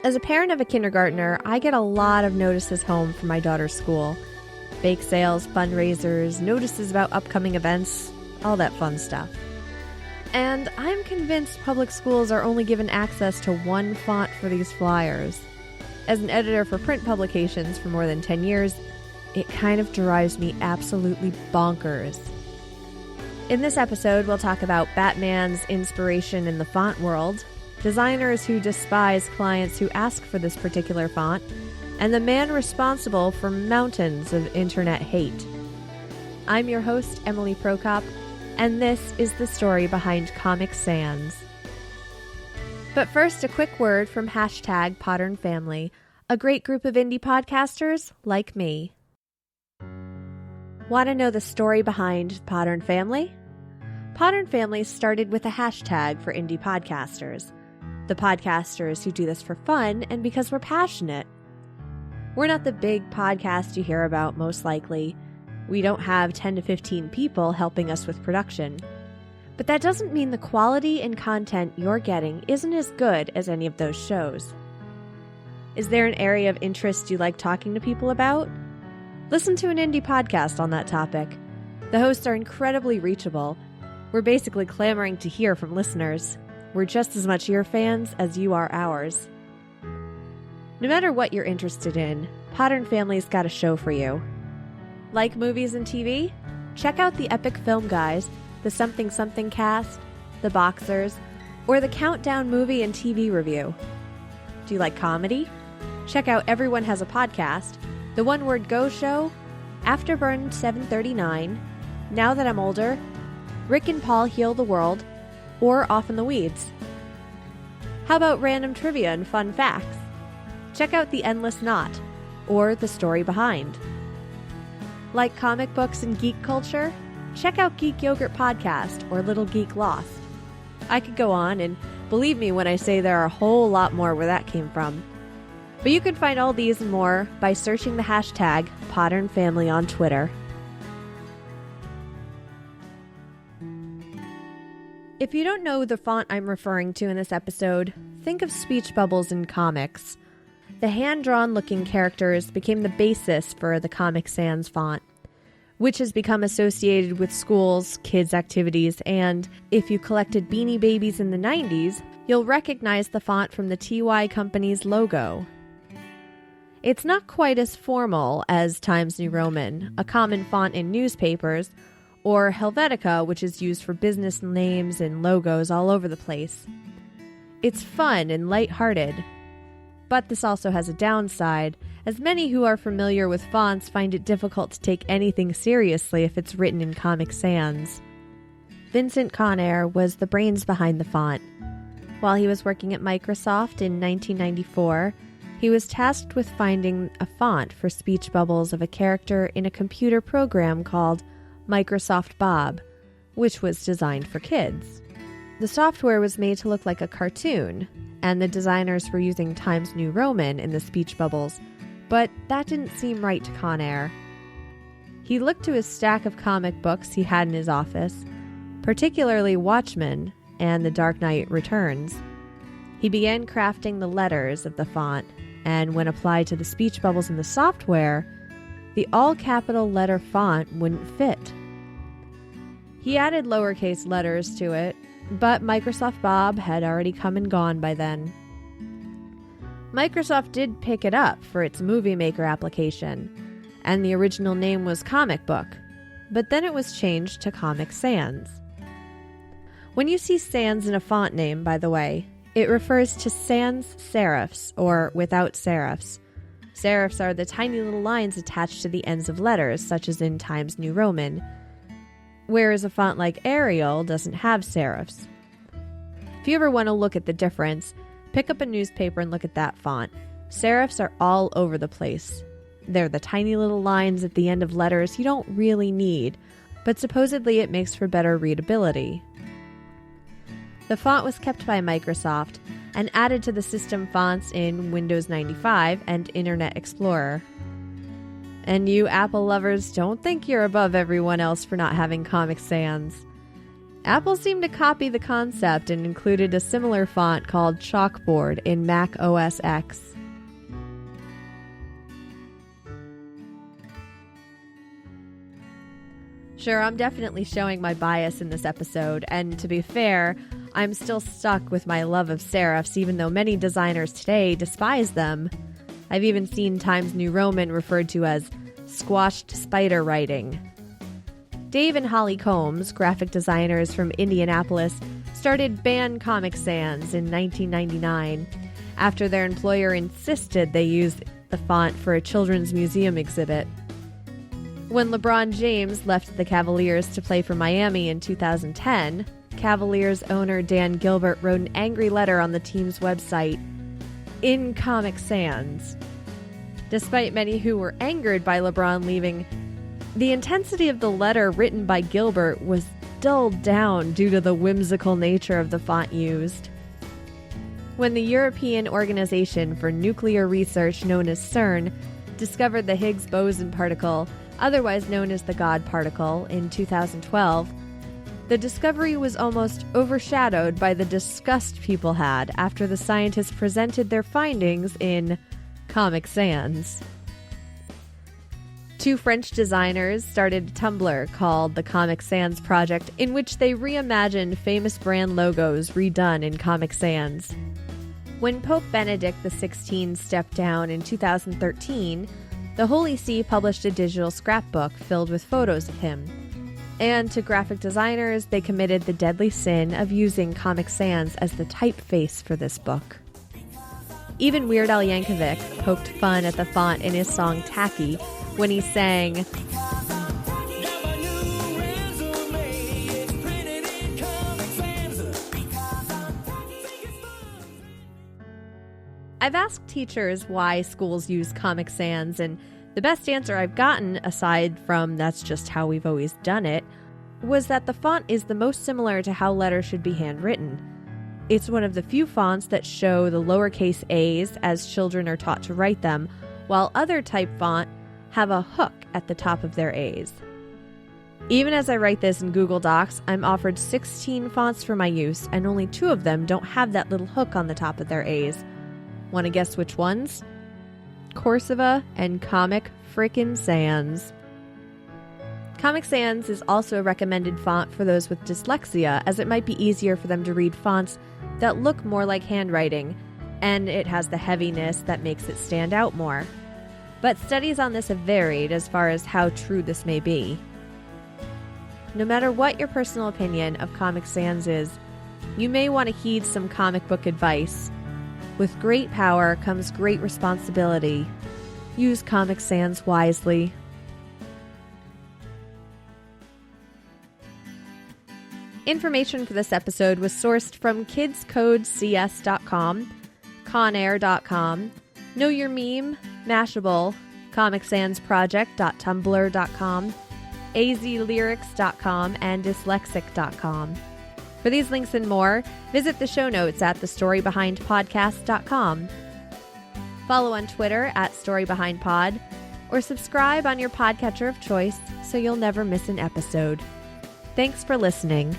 As a parent of a kindergartner, I get a lot of notices home from my daughter's school. Bake sales, fundraisers, notices about upcoming events, all that fun stuff. And I'm convinced public schools are only given access to one font for these flyers. As an editor for print publications for more than 10 years, it kind of drives me absolutely bonkers. In this episode, we'll talk about Batman's inspiration in the font world, designers who despise clients who ask for this particular font, and the man responsible for mountains of internet hate. I'm your host, Emily Prokop, and this is the story behind Comic Sans. But first, a quick word from #PodernFamily, a great group of indie podcasters like me. Want to know the story behind Podern Family? Podern Family started with a hashtag for indie podcasters. The podcasters who do this for fun and because we're passionate. We're not the big podcast you hear about, most likely. We don't have 10 to 15 people helping us with production. But that doesn't mean the quality and content you're getting isn't as good as any of those shows. Is there an area of interest you like talking to people about? Listen to an indie podcast on that topic. The hosts are incredibly reachable. We're basically clamoring to hear from listeners. We're just as much your fans as you are ours. No matter what you're interested in, Podern Family's got a show for you. Like movies and TV? Check out the Epic Film Guys, the Something Something Cast, the Boxers, or the Countdown Movie and TV Review. Do you like comedy? Check out Everyone Has a Podcast, The One Word Go Show, Afterburn 739, Now That I'm Older, Rick and Paul Heal the World, or Off in the Weeds. How about random trivia and fun facts? Check out The Endless Knot, or The Story Behind. Like comic books and geek culture? Check out Geek Yogurt Podcast or Little Geek Lost. I could go on, and believe me when I say there are a whole lot more where that came from. But you can find all these and more by searching the hashtag #PodernFamily on Twitter. If you don't know the font I'm referring to in this episode, think of speech bubbles in comics. The hand-drawn looking characters became the basis for the Comic Sans font, which has become associated with schools, kids' activities, and if you collected Beanie Babies in the 90s, you'll recognize the font from the TY Company's logo. It's not quite as formal as Times New Roman, a common font in newspapers, or Helvetica, which is used for business names and logos all over the place. It's fun and lighthearted. But this also has a downside, as many who are familiar with fonts find it difficult to take anything seriously if it's written in Comic Sans. Vincent Conair was the brains behind the font. While he was working at Microsoft in 1994, he was tasked with finding a font for speech bubbles of a character in a computer program called Microsoft Bob, which was designed for kids. The software was made to look like a cartoon, and the designers were using Times New Roman in the speech bubbles, but that didn't seem right to Conair. He looked to his stack of comic books he had in his office, particularly Watchmen and The Dark Knight Returns. He began crafting the letters of the font, and when applied to the speech bubbles in the software, the all-capital letter font wouldn't fit. He added lowercase letters to it, but Microsoft Bob had already come and gone by then. Microsoft did pick it up for its Movie Maker application, and the original name was Comic Book, but then it was changed to Comic Sans. When you see sans in a font name, by the way, it refers to sans serifs, or without serifs. Serifs are the tiny little lines attached to the ends of letters, such as in Times New Roman, whereas a font like Arial doesn't have serifs. If you ever want to look at the difference, pick up a newspaper and look at that font. Serifs are all over the place. They're the tiny little lines at the end of letters you don't really need, but supposedly it makes for better readability. The font was kept by Microsoft and added to the system fonts in Windows 95 and Internet Explorer. And you Apple lovers, don't think you're above everyone else for not having Comic Sans. Apple seemed to copy the concept and included a similar font called Chalkboard in Mac OS X. Sure, I'm definitely showing my bias in this episode, and to be fair, I'm still stuck with my love of serifs, even though many designers today despise them. I've even seen Times New Roman referred to as squashed spider writing. Dave and Holly Combs, graphic designers from Indianapolis, started Band Comic Sans in 1999 after their employer insisted they use the font for a children's museum exhibit. When LeBron James left the Cavaliers to play for Miami in 2010, Cavaliers owner Dan Gilbert wrote an angry letter on the team's website, "In Comic Sans." Despite many who were angered by LeBron leaving, the intensity of the letter written by Gilbert was dulled down due to the whimsical nature of the font used. When the European Organization for Nuclear Research, known as CERN, discovered the Higgs boson particle, otherwise known as the God particle, in 2012, the discovery was almost overshadowed by the disgust people had after the scientists presented their findings in Comic Sans. Two French designers started a Tumblr called the Comic Sans Project, in which they reimagined famous brand logos redone in Comic Sans. When Pope Benedict XVI stepped down in 2013, the Holy See published a digital scrapbook filled with photos of him. And to graphic designers, they committed the deadly sin of using Comic Sans as the typeface for this book. Even Weird Al Yankovic poked fun at the font in his song Tacky when he sang, I've asked teachers why schools use Comic Sans, and the best answer I've gotten, aside from that's just how we've always done it, was that the font is the most similar to how letters should be handwritten. It's one of the few fonts that show the lowercase a's as children are taught to write them, while other type font have a hook at the top of their a's. Even as I write this in Google Docs, I'm offered 16 fonts for my use, and only 2 of them don't have that little hook on the top of their a's. Want to guess which ones? Corsiva and Comic Frickin' Sans. Comic Sans is also a recommended font for those with dyslexia, as it might be easier for them to read fonts that look more like handwriting, and it has the heaviness that makes it stand out more. But studies on this have varied as far as how true this may be. No matter what your personal opinion of Comic Sans is, you may want to heed some comic book advice. With great power comes great responsibility. Use Comic Sans wisely. Information for this episode was sourced from kidscodecs.com, conair.com, Know Your Meme, Mashable, comicsansproject.tumblr.com, azlyrics.com, and dyslexic.com. For these links and more, visit the show notes at thestorybehindpodcast.com. Follow on Twitter at storybehindpod, or subscribe on your podcatcher of choice so you'll never miss an episode. Thanks for listening.